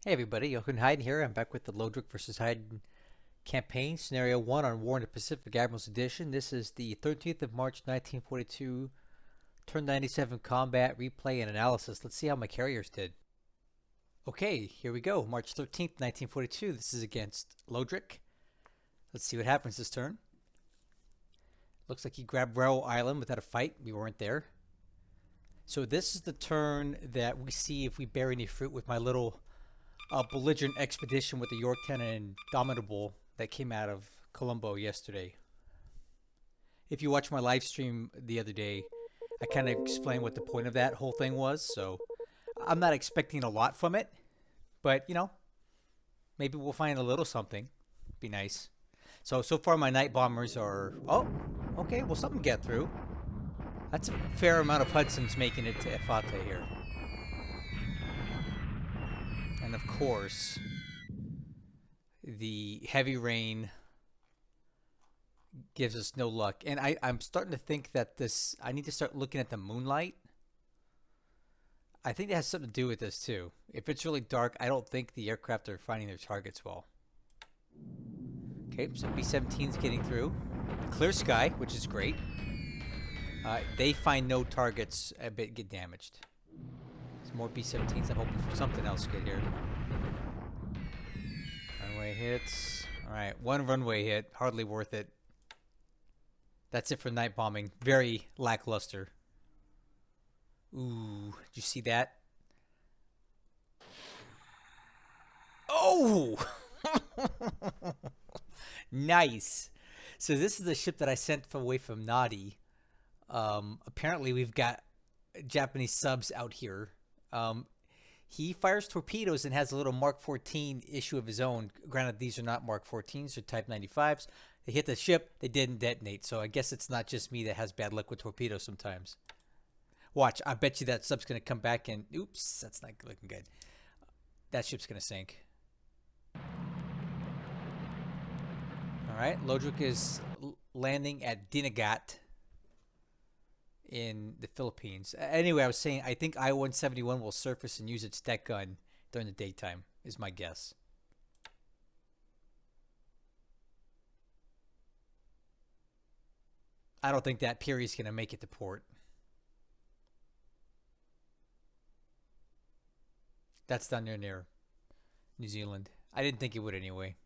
Hey everybody, Jochen Heiden here. I'm back with the Lodrik versus Heiden campaign, Scenario 1 on War in the Pacific Admirals Edition. This is the 13th of March 1942, Turn 97 Combat, Replay, and Analysis. Let's see how my carriers did. Okay, here we go. March 13th, 1942. This is against Lodrik. Let's see what happens this turn. Looks like he grabbed Raoul Island without a fight. We weren't there. So this is the turn that we see if we bear any fruit with my little belligerent expedition with the Yorktown and Indomitable that came out of Colombo yesterday. If you watched my live stream the other day, I kind of explained what the point of that whole thing was. So I'm not expecting a lot from it, but you know, maybe we'll find a little something. Be nice. So far my night bombers are, oh, okay, well something get through. That's a fair amount of Hudson's making it to Efate here. And of course, the heavy rain gives us no luck. And I'm starting to think that I need to start looking at the moonlight. I think that has something to do with this too. If it's really dark, I don't think the aircraft are finding their targets well. Okay, so B-17's getting through. Clear sky, which is great. They find no targets, a bit get damaged. Some more B-17s. I'm hoping for something else good here. Runway hits. Alright, one runway hit. Hardly worth it. That's it for night bombing. Very lackluster. Ooh, did you see that? Oh! Nice. So this is the ship that I sent away from Nadi. Apparently we've got Japanese subs out here. He fires torpedoes and has a little Mark 14 issue of his own. Granted, these are not Mark 14s, they're Type 95s. They hit the ship, they didn't detonate. So I guess it's not just me that has bad luck with torpedoes sometimes. Watch, I bet you that sub's going to come back and... Oops, that's not looking good. That ship's going to sink. Alright, Lodrik is landing at Dinagat in the Philippines. Anyway, I was saying I think I-171 will surface and use its deck gun during the daytime, is my guess. I don't think that Peary's going to make it to port. That's down near New Zealand. I didn't think it would anyway.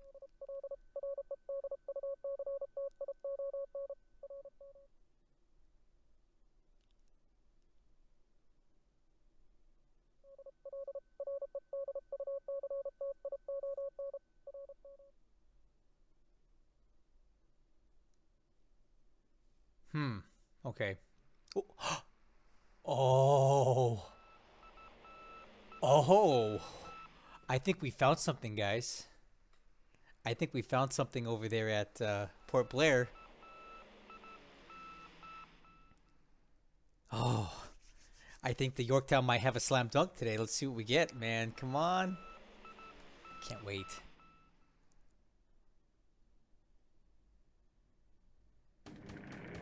Okay. Oh. Oh. I think we found something, guys. I think we found something over there at Port Blair. Oh. I think the Yorktown might have a slam dunk today. Let's see what we get, man. Come on. Can't wait.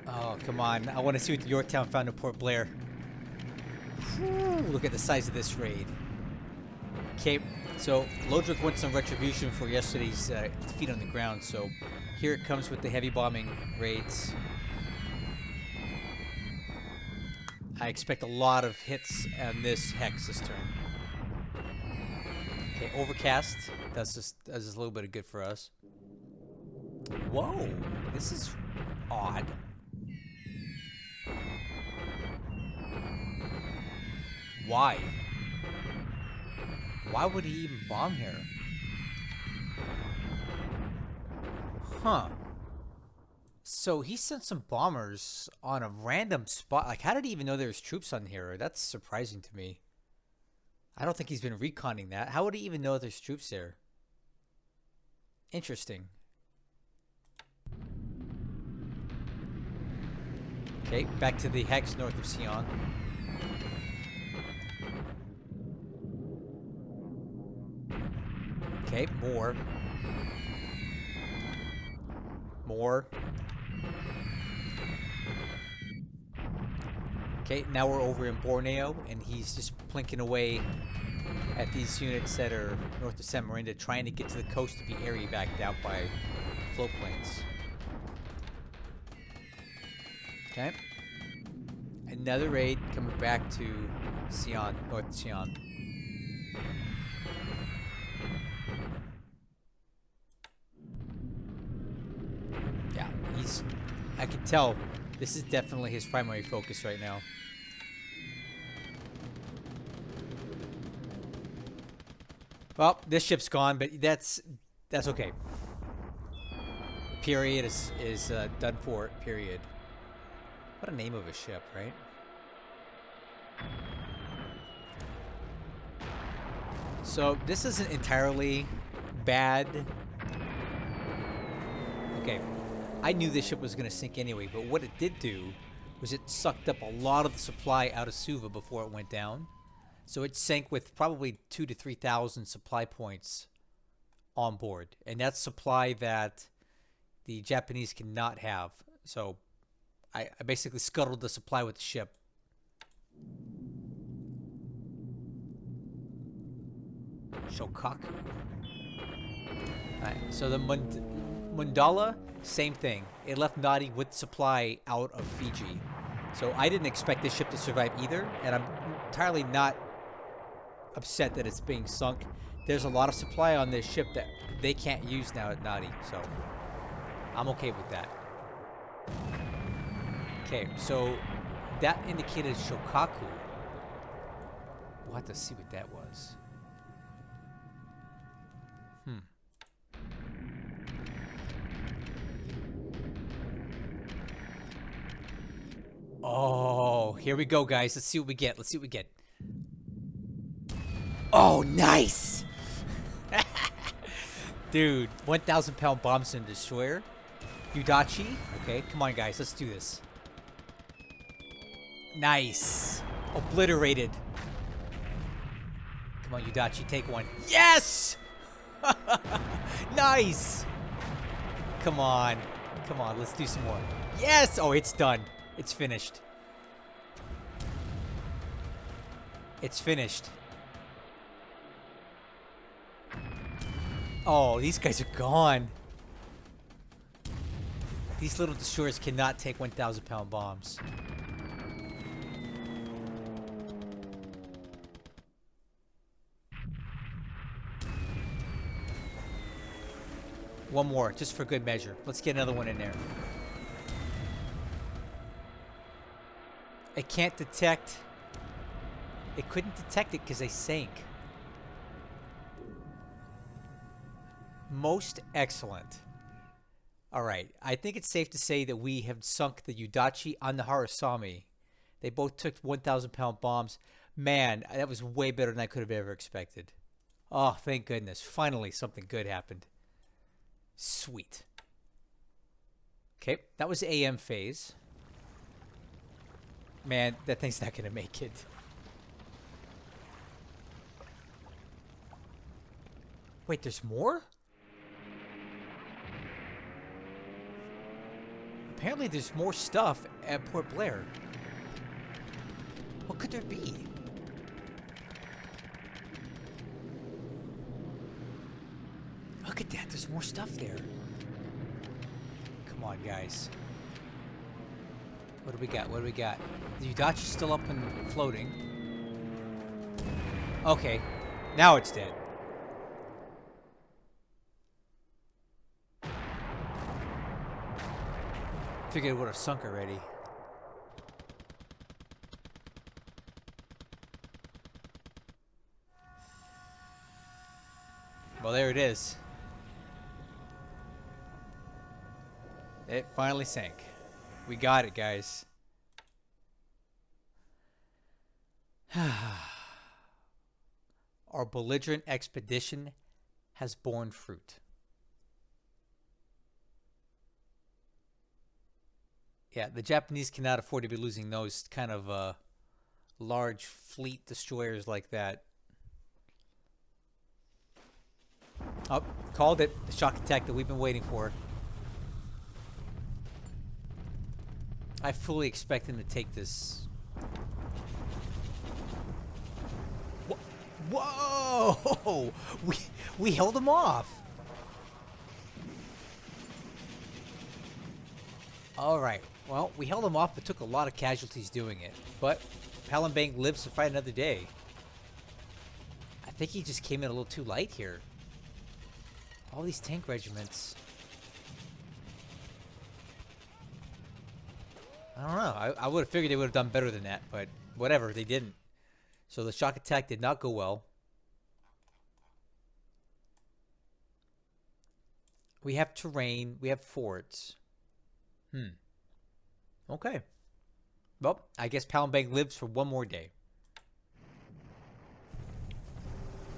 Oh, come on. I want to see what the Yorktown found in Port Blair. Whew, look at the size of this raid. Okay, so Lodrik wants some retribution for yesterday's defeat on the ground, so here it comes with the heavy bombing raids. I expect a lot of hits on this hex this turn. Okay, overcast. Does a little bit of good for us. Whoa, this is odd. Why? Why would he even bomb here? Huh. So he sent some bombers on a random spot. Like, how did he even know there was troops on here? That's surprising to me. I don't think he's been reconning that. How would he even know there's troops there? Interesting. Okay, back to the hex north of Sion. Okay, more. Okay, now we're over in Borneo, and he's just plinking away at these units that are north of San Marinda, trying to get to the coast to be area backed out by float planes. Okay. Another raid coming back to Sion, North Sion. Yeah, I can tell this is definitely his primary focus right now. Well, this ship's gone, but that's okay. The period is done for. Period. What a name of a ship, right? So this isn't entirely bad. Okay, I knew this ship was going to sink anyway, but what it did do was it sucked up a lot of the supply out of Suva before it went down. So it sank with probably 2,000 to 3,000 supply points on board. And that's supply that the Japanese cannot have. So I basically scuttled the supply with the ship. Shokaku. Alright, so the Mundala, same thing. It left Nadi with supply out of Fiji. So I didn't expect this ship to survive either, and I'm entirely not upset that it's being sunk. There's a lot of supply on this ship that they can't use now at Nadi, so I'm okay with that. Okay, so that indicated Shokaku. We'll have to see what that was. Oh, here we go, guys. Let's see what we get. Let's see what we get. Oh, nice! Dude, 1,000-pound bombs in a destroyer. Yudachi. Okay, come on, guys. Let's do this. Nice. Obliterated. Come on, Yudachi. Take one. Yes! Nice! Come on. Come on. Let's do some more. Yes! Oh, it's done. It's finished. It's finished. Oh, these guys are gone. These little destroyers cannot take 1,000-pound bombs. One more, just for good measure. Let's get another one in there. It can't detect. It couldn't detect it because they sank. Most excellent. Alright, I think it's safe to say that we have sunk the Yudachi and the Harasami. They both took 1,000-pound bombs. Man, that was way better than I could have ever expected. Oh, thank goodness. Finally, something good happened. Sweet. Okay, that was AM phase. Man, that thing's not going to make it. Wait, there's more? Apparently there's more stuff at Port Blair. What could there be? Look at that, there's more stuff there. Come on, guys. What do we got? What do we got? The Yudachi's still up and floating. Okay, now it's dead. Figured it would have sunk already. Well, there it is. It finally sank. We got it, guys. Our belligerent expedition has borne fruit. Yeah, the Japanese cannot afford to be losing those kind of large fleet destroyers like that. Oh, called it. The shock attack that we've been waiting for. I fully expect him to take this. Whoa! We held him off. All right. Well, we held him off, but took a lot of casualties doing it. But Palembang lives to fight another day. I think he just came in a little too light here. All these tank regiments. I don't know. I would have figured they would have done better than that, but whatever, they didn't. So the shock attack did not go well. We have terrain. We have forts. Okay. Well, I guess Palembang lives for one more day.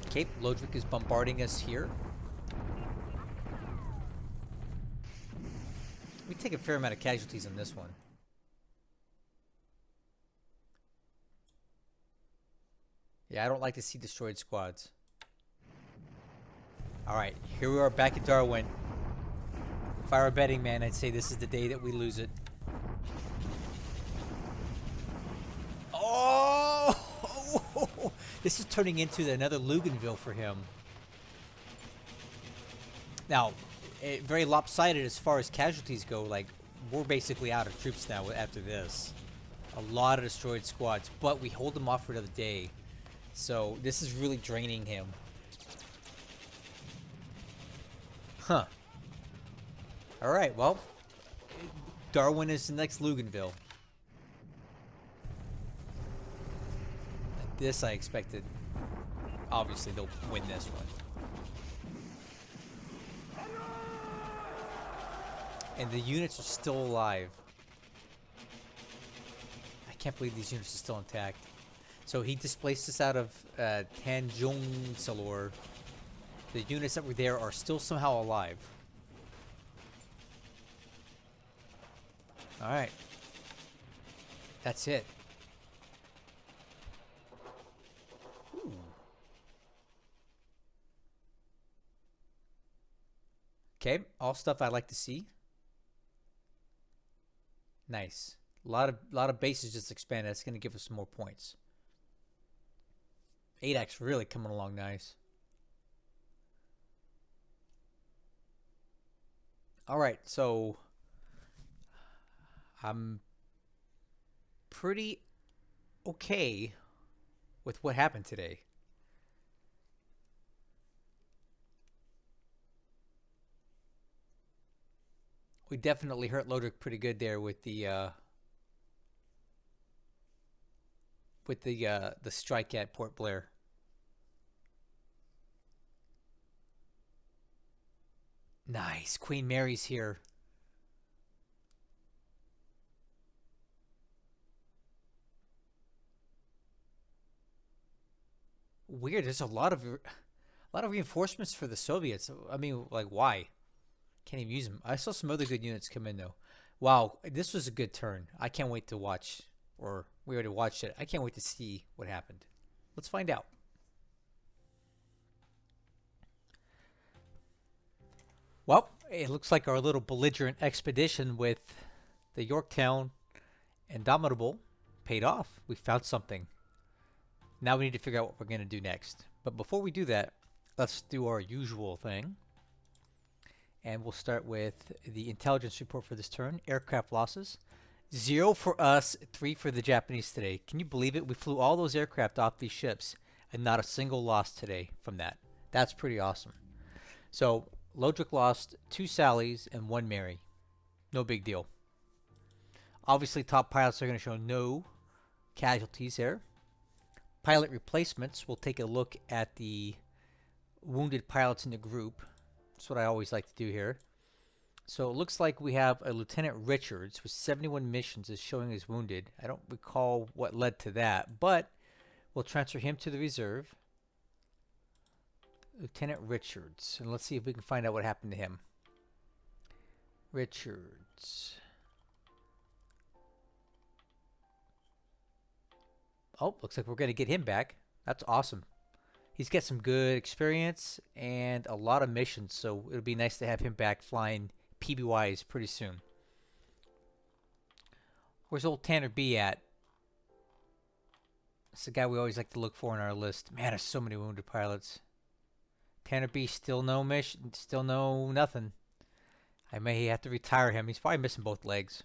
Okay, Lodrik is bombarding us here. We take a fair amount of casualties on this one. Yeah, I don't like to see destroyed squads. Alright, here we are back at Darwin. If I were a betting man, I'd say this is the day that we lose it. Oh! This is turning into another Luganville for him. Now, very lopsided as far as casualties go. Like, we're basically out of troops now after this. A lot of destroyed squads, but we hold them off for another day. So, this is really draining him. Huh. Alright, well, Darwin is the next Luganville. This I expected. Obviously, they'll win this one. And the units are still alive. I can't believe these units are still intact. So he displaced us out of Tanjung Salor. The units that were there are still somehow alive. Alright. That's it. Ooh. Okay, all stuff I like to see. Nice. A lot of bases just expanded. That's going to give us some more points. 8X really coming along nice. Alright, so I'm pretty okay with what happened today. We definitely hurt Lodrik pretty good there with the strike at Port Blair. Nice. Queen Mary's here. Weird. There's a lot of reinforcements for the Soviets. I mean, like, why? Can't even use them. I saw some other good units come in though. Wow, this was a good turn. I can't wait to watch, or we already watched it. I can't wait to see what happened. Let's find out. Well, it looks like our little belligerent expedition with the Yorktown Indomitable paid off. We found something. Now we need to figure out what we're going to do next. But before we do that, let's do our usual thing. And we'll start with the intelligence report for this turn. Aircraft losses. 0 for us, 3 for the Japanese today. Can you believe it? We flew all those aircraft off these ships and not a single loss today from that. That's pretty awesome. So, Lodrik lost 2 Sallys and 1 Mary. No big deal. Obviously, top pilots are going to show no casualties there. Pilot replacements, we'll take a look at the wounded pilots in the group. That's what I always like to do here. So it looks like we have a Lieutenant Richards with 71 missions is showing as wounded. I don't recall what led to that, but we'll transfer him to the reserve. Lieutenant Richards. And let's see if we can find out what happened to him. Richards. Oh, looks like we're going to get him back. That's awesome. He's got some good experience and a lot of missions, so it'll be nice to have him back flying PBYs pretty soon. Where's old Tanner B at? It's the guy we always like to look for in our list. Man, there's so many wounded pilots. Tanner B, still no mission, still no nothing. I may have to retire him. He's probably missing both legs.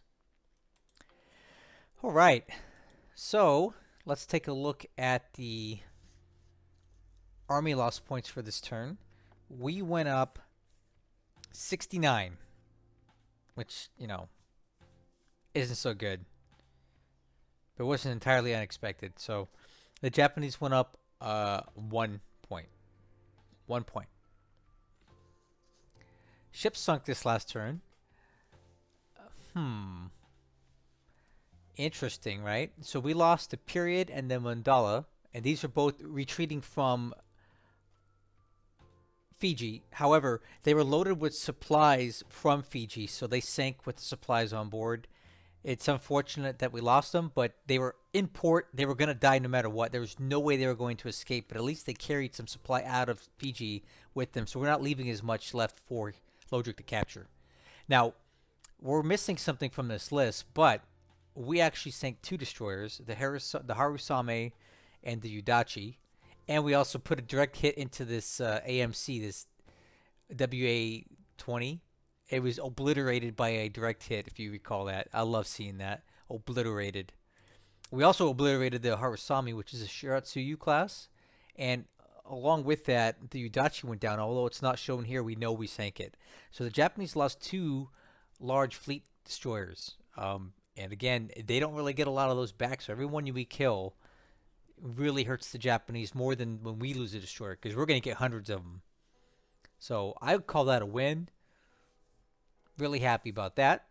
All right. So let's take a look at the Army loss points for this turn. We went up 69, which, you know, isn't so good. But it wasn't entirely unexpected. So the Japanese went up 1 point. 1 point. Ship sunk this last turn. Interesting, right? So we lost the Period and the Mandala, and these are both retreating from Fiji. However, they were loaded with supplies from Fiji, so they sank with the supplies on board. It's unfortunate that we lost them, but they were in port. They were going to die no matter what. There was no way they were going to escape, but at least they carried some supply out of Fiji with them, so we're not leaving as much left for Lodrik to capture. Now, we're missing something from this list, but we actually sank 2 destroyers, the Harusame and the Udachi, and we also put a direct hit into this AMC, this WA-20. It was obliterated by a direct hit, if you recall that. I love seeing that. Obliterated. We also obliterated the Harusame, which is a Shiratsuyu class, and along with that, the Udachi went down. Although it's not shown here, we know we sank it. So the Japanese lost 2 large fleet destroyers. And again, they don't really get a lot of those back, so every one we kill really hurts the Japanese more than when we lose a destroyer, because we're going to get hundreds of them. So I would call that a win. Really happy about that.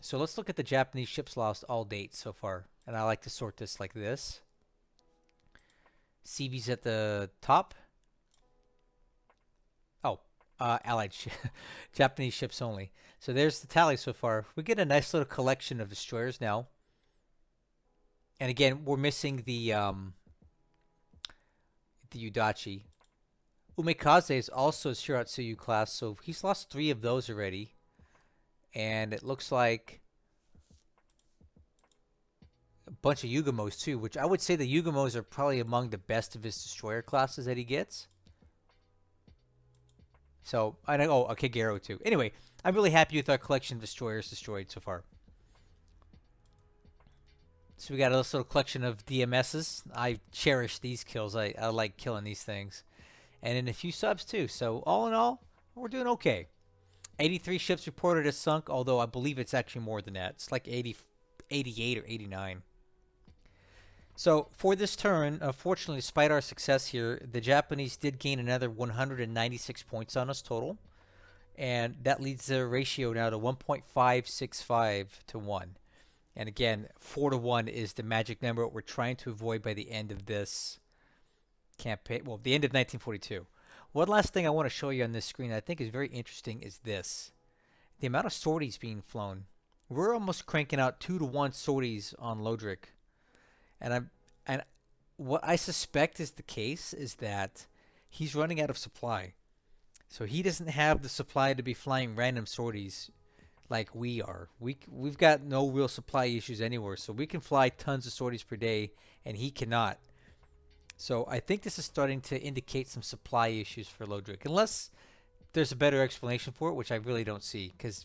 So let's look at the Japanese ships lost all dates so far. And I like to sort this like this. CV's at the top. Oh, Allied Japanese ships only. So there's the tally so far. We get a nice little collection of destroyers now. And again, we're missing the Udachi. Umekaze is also a Shiratsuyu class, so he's lost 3 of those already. And it looks like a bunch of Yugamos too, which I would say the Yugamos are probably among the best of his destroyer classes that he gets. So, I know, oh, okay, Garo too. Anyway, I'm really happy with our collection of destroyers destroyed so far. So we got a little collection of DMSs. I cherish these kills. I like killing these things. And then a few subs too. So all in all, we're doing okay. 83 ships reported as sunk, although I believe it's actually more than that. It's like 88 or 89. So for this turn, unfortunately, despite our success here, the Japanese did gain another 196 points on us total. And that leads the ratio now to 1.565 to 1. And again, 4 to 1 is the magic number we're trying to avoid by the end of this campaign. Well, the end of 1942. One last thing I want to show you on this screen that I think is very interesting is this. The amount of sorties being flown. We're almost cranking out 2 to 1 sorties on Lodrik. And what I suspect is the case is that he's running out of supply. So he doesn't have the supply to be flying random sorties like we are. We've got no real supply issues anywhere, so we can fly tons of sorties per day, and he cannot. So I think this is starting to indicate some supply issues for Lodrik, unless there's a better explanation for it, which I really don't see, because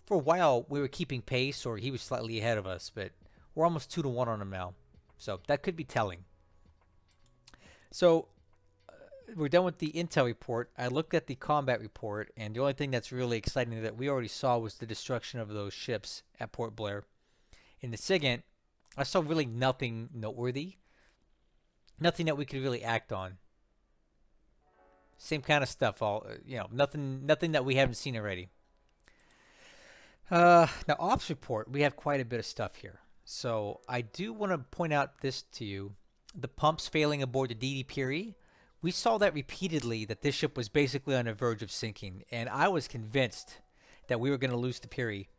for a while we were keeping pace, or he was slightly ahead of us, but we're almost 2 to 1 on him now. So that could be telling. So we're done with the intel report. I looked at the combat report, and the only thing that's really exciting that we already saw was the destruction of those ships at Port Blair. In the SIGINT, I saw really nothing noteworthy. Nothing that we could really act on. Same kind of stuff, nothing that we haven't seen already. Now, ops report, we have quite a bit of stuff here. So I do want to point out this to you. The pumps failing aboard the DD Piri. We saw that repeatedly, that this ship was basically on the verge of sinking, and I was convinced that we were going to lose the Piri.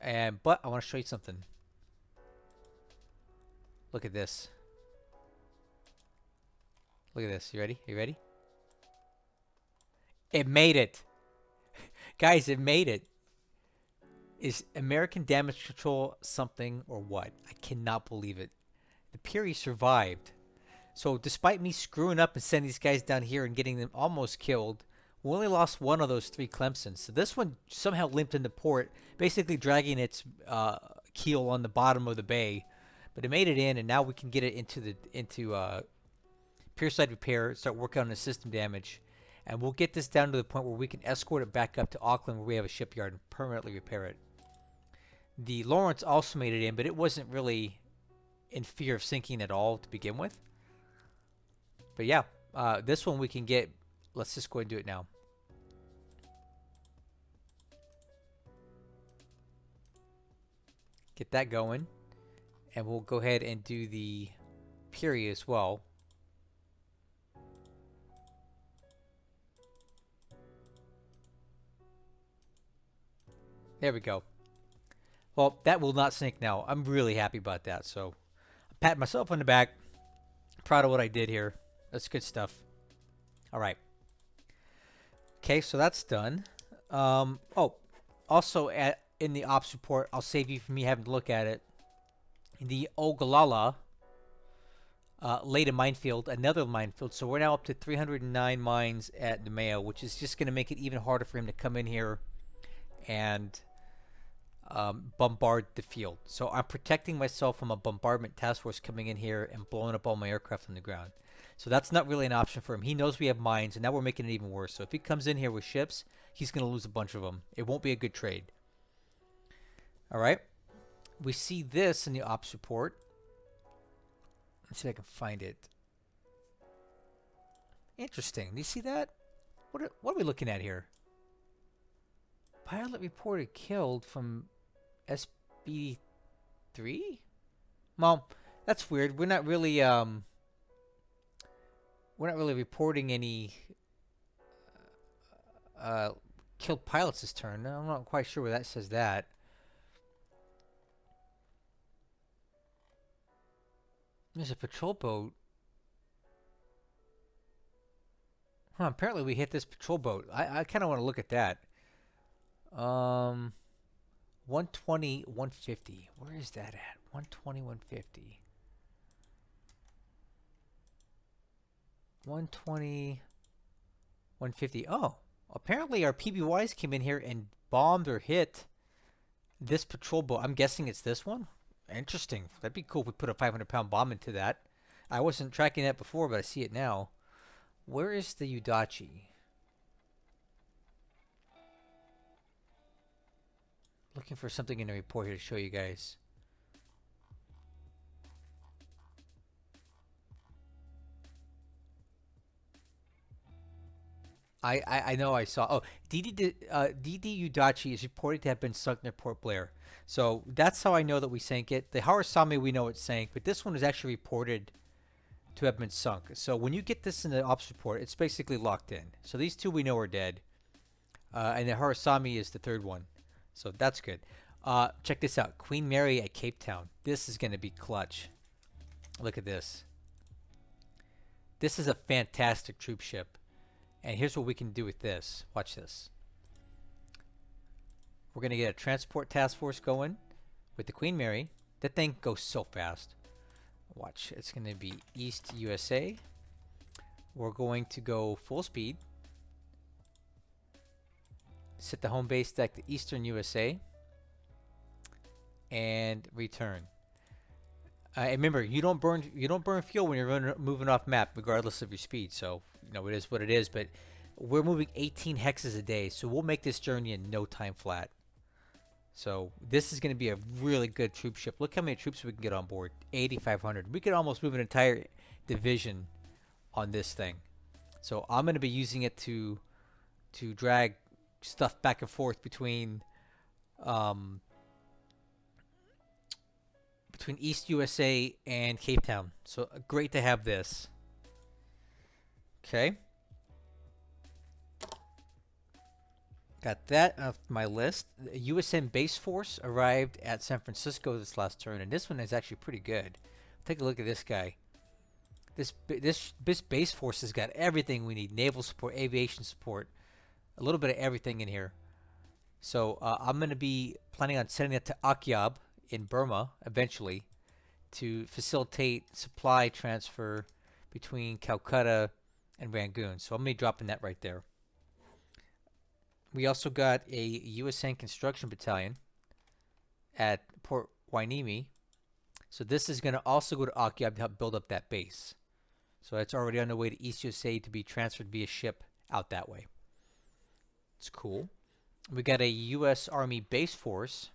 But I want to show you something. Look at this. Look at this. You ready? You ready? It made it. Guys, it made it. Is American damage control something or what? I cannot believe it. the Piri survived. So despite me screwing up and sending these guys down here and getting them almost killed, we only lost one of those 3 Clemsons. So this one somehow limped into port, basically dragging its keel on the bottom of the bay. But it made it in, and now we can get it into pierside repair, start working on the system damage. And we'll get this down to the point where we can escort it back up to Auckland where we have a shipyard and permanently repair it. The Lawrence also made it in, but it wasn't really in fear of sinking at all to begin with. But yeah, this one we can get. Let's just go ahead and do it now. Get that going. And we'll go ahead and do the Piri as well. There we go. Well, that will not sink now. I'm really happy about that. So, I'm patting myself on the back. Proud of what I did here. That's good stuff. All right. Okay, so that's done. Oh, also in the ops report, I'll save you from me having to look at it. The Ogallala laid a minefield, another minefield. So we're now up to 309 mines at Nemea, which is just going to make it even harder for him to come in here and bombard the field. So I'm protecting myself from a bombardment task force coming in here and blowing up all my aircraft on the ground. So that's not really an option for him. He knows we have mines, and now we're making it even worse. So if he comes in here with ships, he's going to lose a bunch of them. It won't be a good trade. All right. We see this in the ops report. Let's see if I can find it. Interesting. Do you see that? What are we looking at here? Pilot reported killed from SB3? Well, that's weird. We're not really reporting any killed pilots this turn. I'm not quite sure where that says that. There's a patrol boat. Huh, apparently we hit this patrol boat. I kind of want to look at that. 120, 150. Where is that at? 120, 150. 120, 150. Oh, apparently our PBYs came in here and bombed or hit this patrol boat. I'm guessing it's this one. Interesting. That'd be cool if we put a 500-pound bomb into that. I wasn't tracking that before, but I see it now. Where is the Udachi? Looking for something in the report here to show you guys. I know I saw. Oh, DD Udachi is reported to have been sunk near Port Blair. So that's how I know that we sank it. The Harasami, we know it sank, but this one is actually reported to have been sunk. So when you get this in the ops report, it's basically locked in. So these two we know are dead. And the Harasami is the third one. So that's good. Check this out. Queen Mary at Cape Town. This is going to be clutch. Look at this. This is a fantastic troop ship. And here's what we can do with this. Watch this. We're going to get a transport task force going with the Queen Mary. That thing goes so fast. Watch. It's going to be East USA. We're going to go full speed. Set the home base deck to Eastern USA. And return. Remember, you don't burn fuel when you're moving off map, regardless of your speed. So you know it is what it is. But we're moving 18 hexes a day, so we'll make this journey in no time flat. So this is going to be a really good troop ship. Look how many troops we can get on board. 8,500. We could almost move an entire division on this thing. So I'm going to be using it to drag stuff back and forth between East USA and Cape Town. So great to have this. Okay. Got that off my list. The USN Base Force arrived at San Francisco this last turn, and this one is actually pretty good. Take a look at this guy. This Base Force has got everything we need. Naval support, aviation support, a little bit of everything in here. So I'm going to be planning on sending it to Akyab in Burma eventually to facilitate supply transfer between Calcutta and Rangoon. So I'm going to be dropping that right there. We also got a USN construction battalion at Port Hueneme. So this is going to also go to Akyab to help build up that base. So it's already on the way to East USA to be transferred via ship out that way. It's cool. We got a U.S. Army base force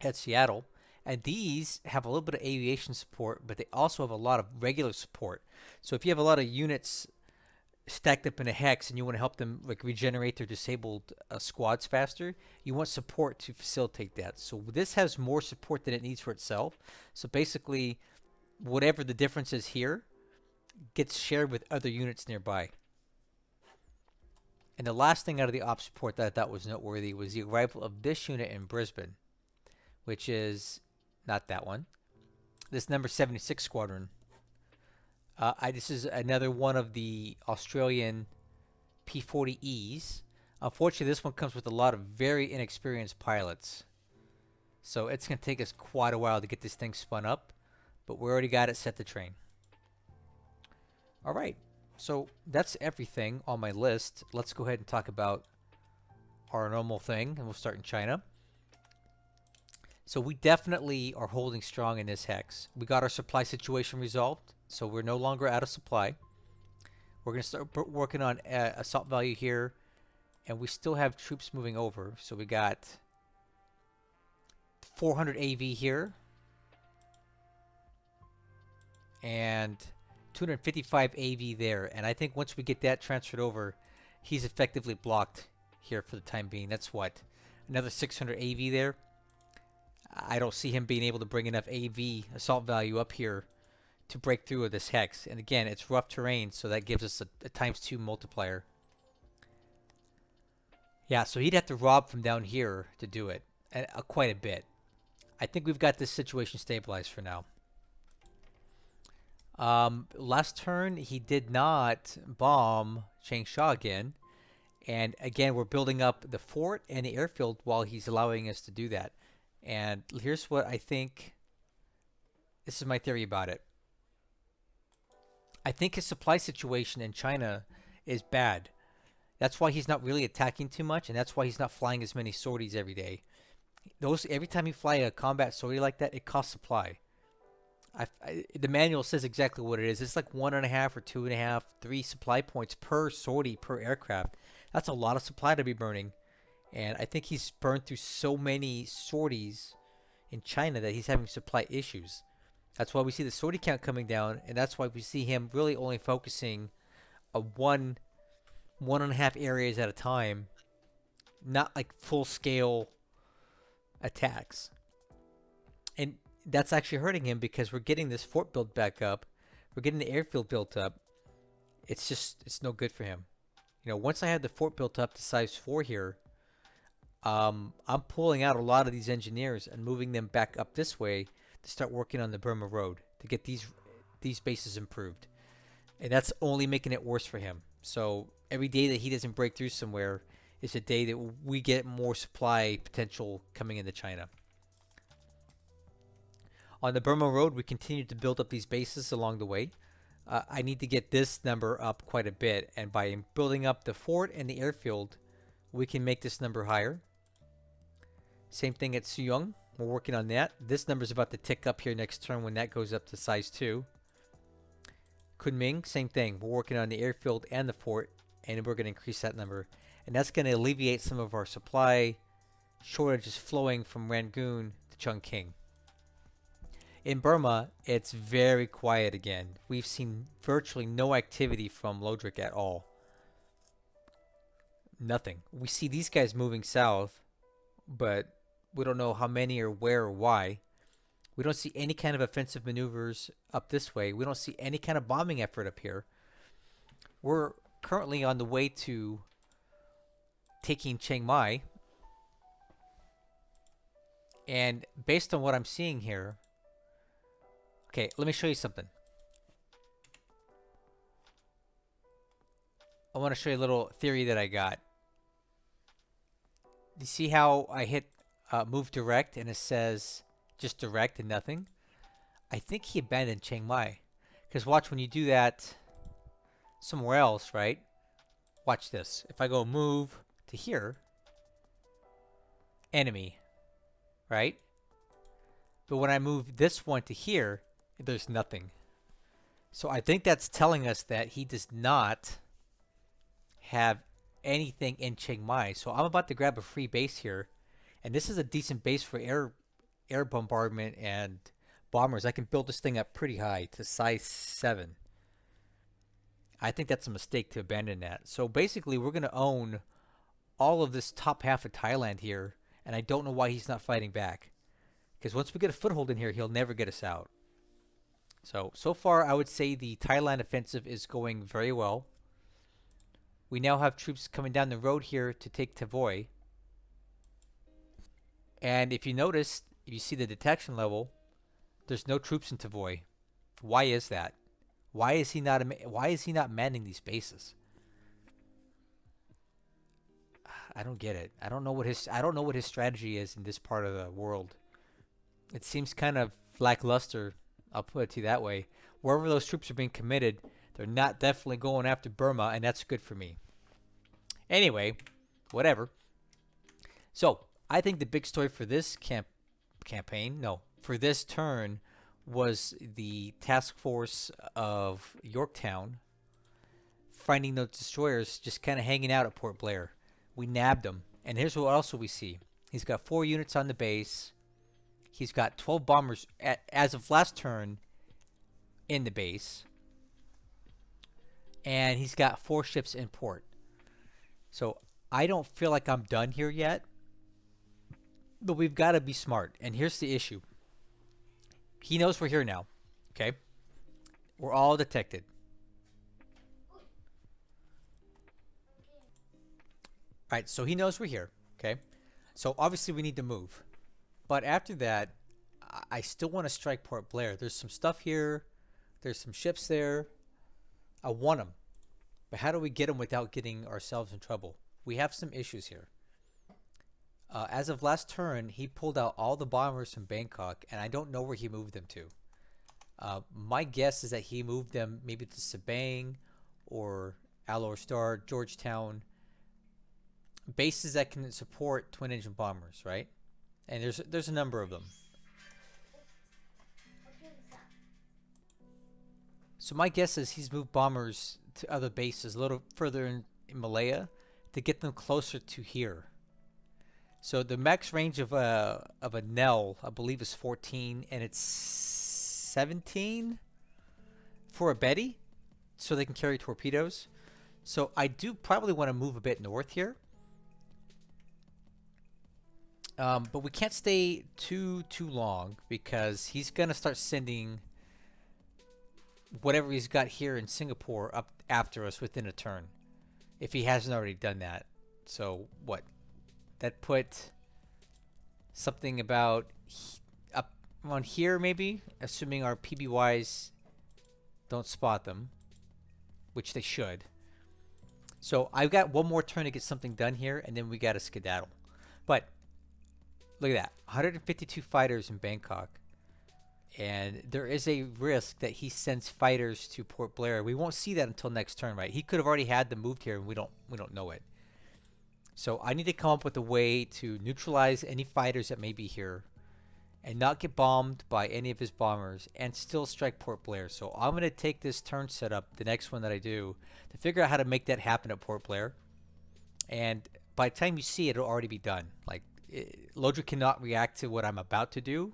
at Seattle. And these have a little bit of aviation support, but they also have a lot of regular support. So if you have a lot of units stacked up in a hex and you want to help them like regenerate their disabled squads faster, you want support to facilitate that. So this has more support than it needs for itself. So basically, whatever the difference is here gets shared with other units nearby. And the last thing out of the op support that I thought was noteworthy was the arrival of this unit in Brisbane, which is not that one. This number 76 squadron. This is another one of the Australian P-40Es. Unfortunately, this one comes with a lot of very inexperienced pilots. So it's going to take us quite a while to get this thing spun up, but we already got it set to train. All right, so that's everything on my list. Let's go ahead and talk about our normal thing, and we'll start in China. So we definitely are holding strong in this hex. We got our supply situation resolved, so we're no longer out of supply. We're going to start working on assault value here, and we still have troops moving over. So we got 400 AV here, and 255 AV there. And I think once we get that transferred over, he's effectively blocked here for the time being. That's what? Another 600 AV there. I don't see him being able to bring enough AV assault value up here to break through with this hex. And again, it's rough terrain, so that gives us a ×2 multiplier. Yeah, so he'd have to rob from down here to do it, and quite a bit. I think we've got this situation stabilized for now. Last turn, he did not bomb Changsha again. And again, we're building up the fort and the airfield while he's allowing us to do that. And here's what I think. This is my theory about it. I think his supply situation in China is bad. That's why he's not really attacking too much, and that's why he's not flying as many sorties every day. Every time you fly a combat sortie like that, it costs supply. The manual says exactly what it is. It's like 1.5 or 2.5, 3 supply points per sortie per aircraft. That's a lot of supply to be burning. And I think he's burned through so many sorties in China that he's having supply issues. That's why we see the sortie count coming down, and that's why we see him really only focusing on 1.5 areas at a time, not like full-scale attacks. And that's actually hurting him because we're getting this fort built back up. We're getting the airfield built up. It's no good for him. You know, once I have the fort built up to size 4 here, I'm pulling out a lot of these engineers and moving them back up this way to start working on the Burma Road to get these bases improved. And that's only making it worse for him. So every day that he doesn't break through somewhere is a day that we get more supply potential coming into China. On the Burma Road, we continue to build up these bases along the way. I need to get this number up quite a bit, and by building up the fort and the airfield, we can make this number higher. Same thing at Suyong. We're working on that. This number is about to tick up here next turn when that goes up to size 2. Kunming, same thing. We're working on the airfield and the fort, and we're going to increase that number. And that's going to alleviate some of our supply shortages flowing from Rangoon to Chongqing. In Burma, it's very quiet again. We've seen virtually no activity from Lodrik at all. Nothing. We see these guys moving south, but we don't know how many or where or why. We don't see any kind of offensive maneuvers up this way. We don't see any kind of bombing effort up here. We're currently on the way to taking Chiang Mai. And based on what I'm seeing here, okay, let me show you something. I want to show you a little theory that I got. You see how I hit move direct and it says just direct and nothing? I think he abandoned Chiang Mai. Because watch, when you do that somewhere else, right? Watch this. If I go move to here, enemy, right? But when I move this one to here, there's nothing. So I think that's telling us that he does not have anything in Chiang Mai. So I'm about to grab a free base here. And this is a decent base for air bombardment and bombers. I can build this thing up pretty high to size 7. I think that's a mistake to abandon that. So basically, we're going to own all of this top half of Thailand here. And I don't know why he's not fighting back. Because once we get a foothold in here, he'll never get us out. So far, I would say the Thailand offensive is going very well. We now have troops coming down the road here to take Tavoy. And if you notice, if you see the detection level, there's no troops in Tavoy. Why is that? Why is he not manning these bases? I don't get it. I don't know what his strategy is in this part of the world. It seems kind of lackluster. I'll put it to you that way. Wherever those troops are being committed, they're not definitely going after Burma, and that's good for me. Anyway, whatever. So I think the big story for this for this turn, was the task force of Yorktown finding those destroyers just kind of hanging out at Port Blair. We nabbed them. And here's what else we see. He's got 4 units on the base. He's got 12 bombers as of last turn in the base. And he's got 4 ships in port. So I don't feel like I'm done here yet. But we've got to be smart. And here's the issue. He knows we're here now. Okay? We're all detected. Alright, so he knows we're here. Okay? So obviously we need to move. But after that, I still want to strike Port Blair. There's some stuff here. There's some ships there. I want them. But how do we get them without getting ourselves in trouble? We have some issues here. As of last turn, he pulled out all the bombers from Bangkok, and I don't know where he moved them to. My guess is that he moved them maybe to Sabang or Alor Star, Georgetown. Bases that can support twin-engine bombers, right? And there's a number of them. So my guess is he's moved bombers to other bases a little further in Malaya to get them closer to here. So the max range of a Nell, I believe, is 14, and it's 17 for a Betty, so they can carry torpedoes. So I do probably want to move a bit north here. But we can't stay too long because he's going to start sending whatever he's got here in Singapore up after us within a turn, if he hasn't already done that. So what? That put something about up on here maybe, assuming our PBYs don't spot them, which they should. So I've got one more turn to get something done here, and then we got to skedaddle. But look at that, 152 fighters in Bangkok. And there is a risk that he sends fighters to Port Blair. We won't see that until next turn, right? He could have already had them moved here, and we don't know it. So I need to come up with a way to neutralize any fighters that may be here and not get bombed by any of his bombers and still strike Port Blair. So I'm going to take this turn setup, the next one that I do, to figure out how to make that happen at Port Blair. And by the time you see it, it'll already be done. Like, Lodrik cannot react to what I'm about to do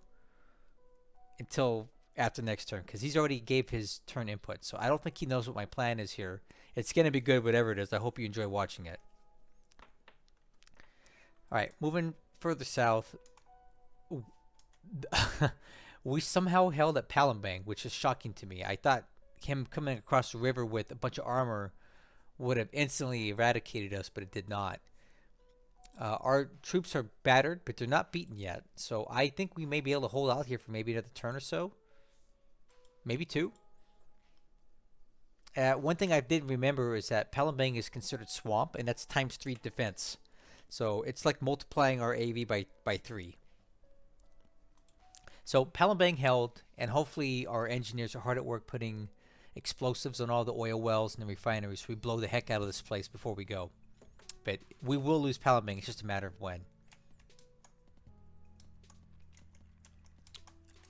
until after next turn, because he's already gave his turn input. So I don't think he knows what my plan is here. It's going to be good, whatever it is. I hope you enjoy watching it. Alright, moving further south. We somehow held at Palembang, which is shocking to me. I thought him coming across the river with a bunch of armor would have instantly eradicated us, but it did not. Our troops are battered, but they're not beaten yet. So I think we may be able to hold out here for maybe another turn or so. Maybe 2. One thing I did remember is that Palembang is considered swamp, and that's ×3 defense. So it's like multiplying our AV by 3. So Palembang held, and hopefully our engineers are hard at work putting explosives on all the oil wells and the refineries so we blow the heck out of this place before we go. But we will lose Palembang. It's just a matter of when.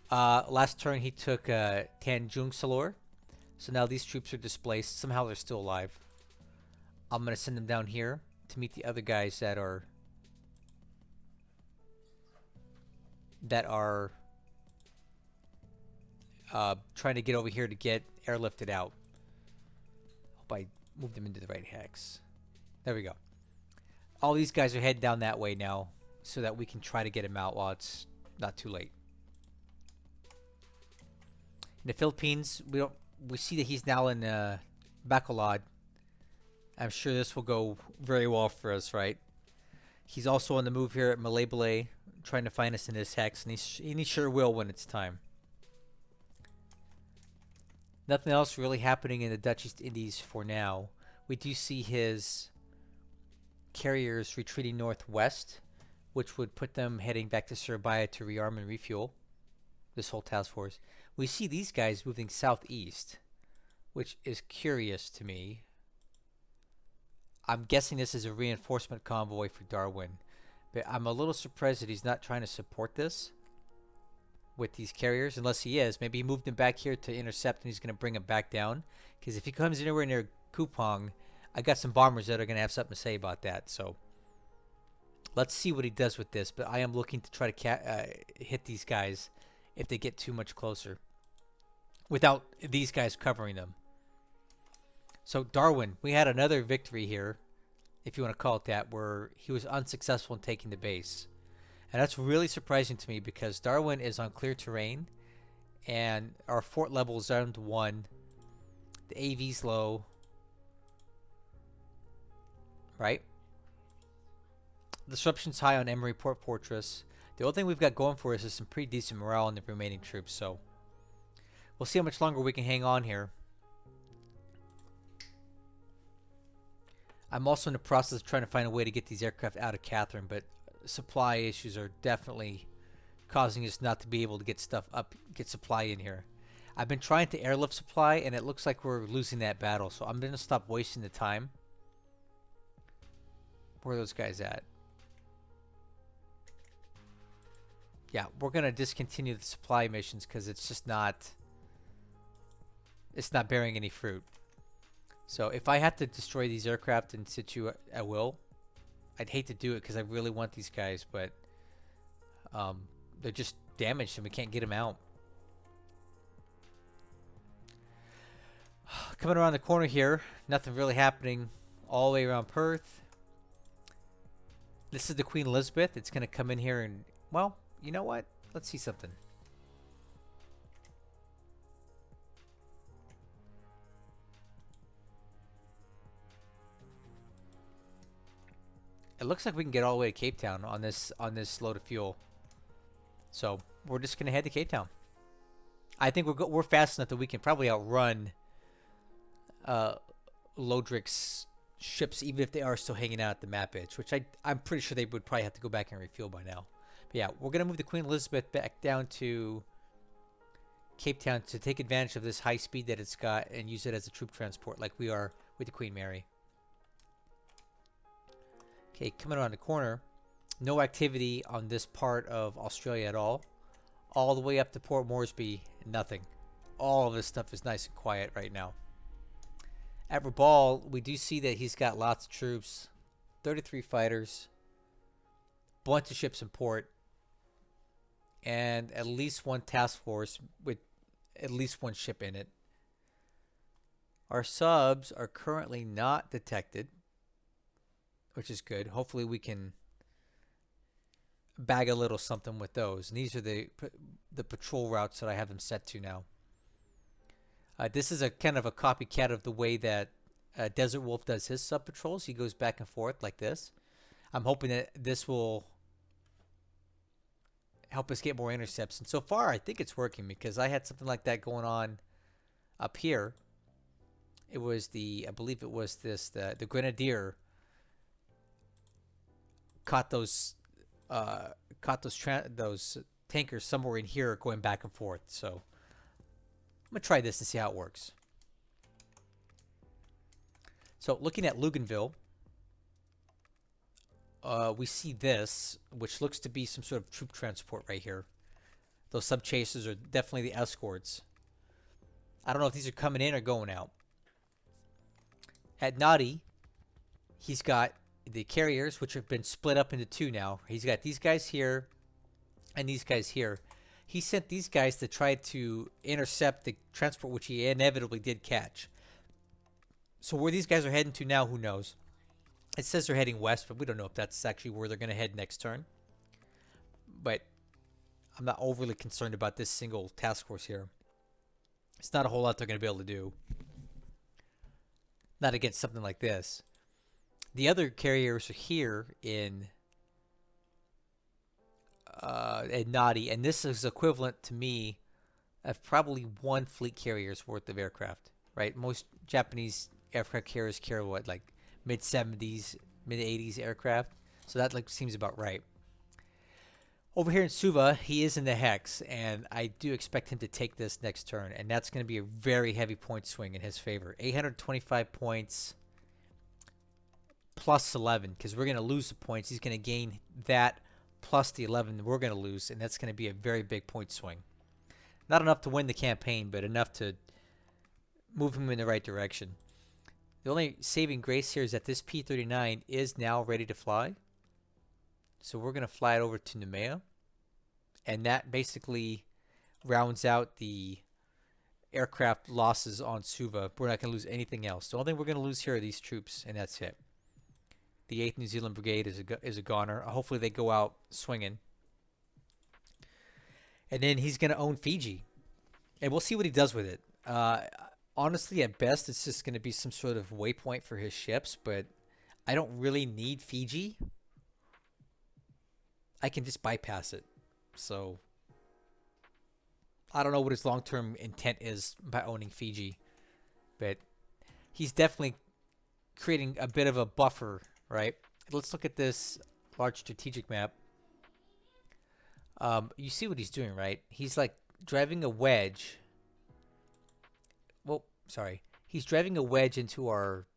Last turn he took Tanjung Salor. So now these troops are displaced. Somehow they're still alive. I'm going to send them down here to meet the other guys that are trying to get over here to get airlifted out. Hope I moved them into the right hex. There we go. All these guys are heading down that way now so that we can try to get him out while it's not too late. In the Philippines, we see that he's now in Bacolod. I'm sure this will go very well for us, right? He's also on the move here at Malaybalay, trying to find us in this hex, and he sure will when it's time. Nothing else really happening in the Dutch East Indies for now. We do see his carriers retreating northwest, which would put them heading back to Surabaya to rearm and refuel this whole task force. We see these guys moving southeast, which is curious to me. I'm guessing this is a reinforcement convoy for Darwin, but I'm a little surprised that he's not trying to support this with these carriers, unless he is. Maybe he moved them back here to intercept and he's going to bring them back down, because if he comes anywhere near Kupang, I got some bombers that are going to have something to say about that. So let's see what he does with this, but I am looking to try to hit these guys if they get too much closer without these guys covering them. So Darwin, we had another victory here, if you want to call it that, where he was unsuccessful in taking the base. And that's really surprising to me because Darwin is on clear terrain and our fort level is down to 1. The AV's low. Right? Disruption's high on Emery Port Fortress. The only thing we've got going for us is some pretty decent morale in the remaining troops, so we'll see how much longer we can hang on here. I'm also in the process of trying to find a way to get these aircraft out of Catherine, but supply issues are definitely causing us not to be able to get stuff up, get supply in here. I've been trying to airlift supply, and it looks like we're losing that battle, so I'm going to stop wasting the time. Where are those guys at? Yeah, we're going to discontinue the supply missions because it's just not bearing any fruit. So if I had to destroy these aircraft in situ, I will. I'd hate to do it because I really want these guys, but they're just damaged and we can't get them out. Coming around the corner here, nothing really happening all the way around Perth. This is the Queen Elizabeth. It's going to come in here and, well, you know what? Let's see something. It looks like we can get all the way to Cape Town on this load of fuel. So we're just gonna head to Cape Town. I think we're fast enough that we can probably outrun Lodrik's ships, even if they are still hanging out at the map edge, which I'm pretty sure they would probably have to go back and refuel by now. But yeah, we're gonna move the Queen Elizabeth back down to Cape Town to take advantage of this high speed that it's got and use it as a troop transport like we are with the Queen Mary. Okay, coming around the corner, no activity on this part of Australia at all. All the way up to Port Moresby, nothing. All of this stuff is nice and quiet right now. At Rabaul, we do see that he's got lots of troops, 33 fighters, bunch of ships in port, and at least one task force with at least one ship in it. Our subs are currently not detected, which is good. Hopefully we can bag a little something with those. And these are the patrol routes that I have them set to now. This is a kind of a copycat of the way that Desert Wolf does his sub patrols. He goes back and forth like this. I'm hoping that this will help us get more intercepts. And so far, I think it's working because I had something like that going on up here. It was I believe it was the Grenadier caught those tankers somewhere in here going back and forth. So I'm going to try this and see how it works. So looking at Luganville, we see this, which looks to be some sort of troop transport right here. Those sub chasers are definitely the escorts. I don't know if these are coming in or going out. At Nadi, he's got the carriers, which have been split up into two now. He's got these guys here and these guys here. He sent these guys to try to intercept the transport, which he inevitably did catch. So where these guys are heading to now, who knows? It says they're heading west, but we don't know if that's actually where they're going to head next turn. But I'm not overly concerned about this single task force here. It's not a whole lot they're going to be able to do. Not against something like this. The other carriers are here in Nadi, and this is equivalent to me of probably one fleet carrier's worth of aircraft, right? Most Japanese aircraft carriers carry what, like mid-70s, mid-80s aircraft. So that like seems about right. Over here in Suva, he is in the hex, and I do expect him to take this next turn, and that's going to be a very heavy point swing in his favor. 825 points plus 11, because we're going to lose the points. He's going to gain that plus the 11 we're going to lose, and that's going to be a very big point swing. Not enough to win the campaign, but enough to move him in the right direction. The only saving grace here is that this P-39 is now ready to fly. So we're going to fly it over to Nemea. And that basically rounds out the aircraft losses on Suva. We're not going to lose anything else. The only thing we're going to lose here are these troops, and that's it. The 8th New Zealand Brigade is a goner. Hopefully they go out swinging. And then he's going to own Fiji. And we'll see what he does with it. Honestly, at best, it's just going to be some sort of waypoint for his ships. But I don't really need Fiji. I can just bypass it. So I don't know what his long-term intent is by owning Fiji. But he's definitely creating a bit of a buffer, right? Let's look at this large strategic map. You see what he's doing, right? He's like driving a wedge. Well, sorry. He's driving a wedge into our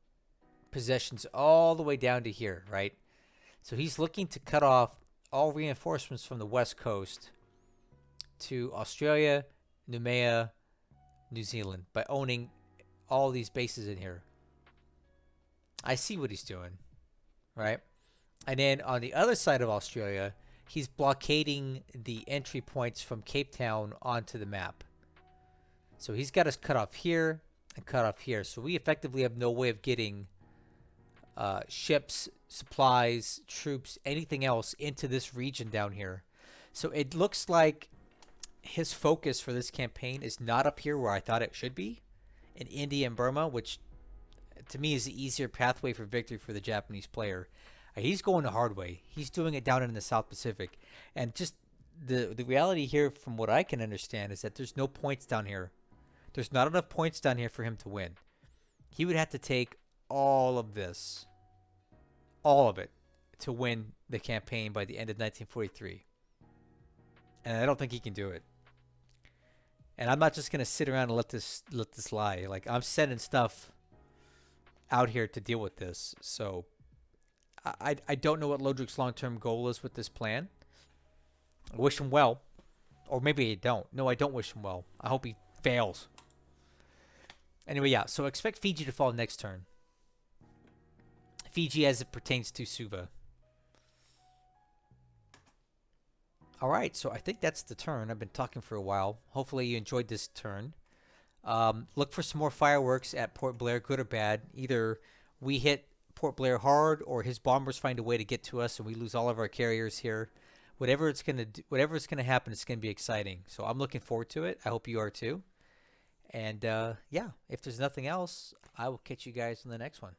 possessions all the way down to here, right? So he's looking to cut off all reinforcements from the west coast to Australia, Nemea, New Zealand by owning all these bases in here. I see what he's doing, right? And then on the other side of Australia, he's blockading the entry points from Cape Town onto the map. So he's got us cut off here and cut off here. So we effectively have no way of getting ships, supplies, troops, anything else into this region down here. So it looks like his focus for this campaign is not up here where I thought it should be, in India and Burma, which to me is the easier pathway for victory for the Japanese player. He's going the hard way. He's doing it down in the South Pacific. And just the reality here, from what I can understand, is that there's no points down here. There's not enough points down here for him to win. He would have to take all of this, all of it, to win the campaign by the end of 1943. And I don't think he can do it. And I'm not just going to sit around and let this lie. Like, I'm sending stuff out here to deal with this. So I don't know what Lodrik's long-term goal is with this plan. I wish him well. Or maybe I don't. No, I don't wish him well. I hope he fails. Anyway, yeah. So expect Fiji to fall next turn. Fiji as it pertains to Suva. Alright, so I think that's the turn. I've been talking for a while. Hopefully you enjoyed this turn. Look for some more fireworks at Port Blair, good or bad. Either we hit Port Blair hard, or his bombers find a way to get to us and we lose all of our carriers here. Whatever it's gonna happen, it's gonna be exciting. So I'm looking forward to it. I hope you are too. And yeah, if there's nothing else, I will catch you guys in the next one.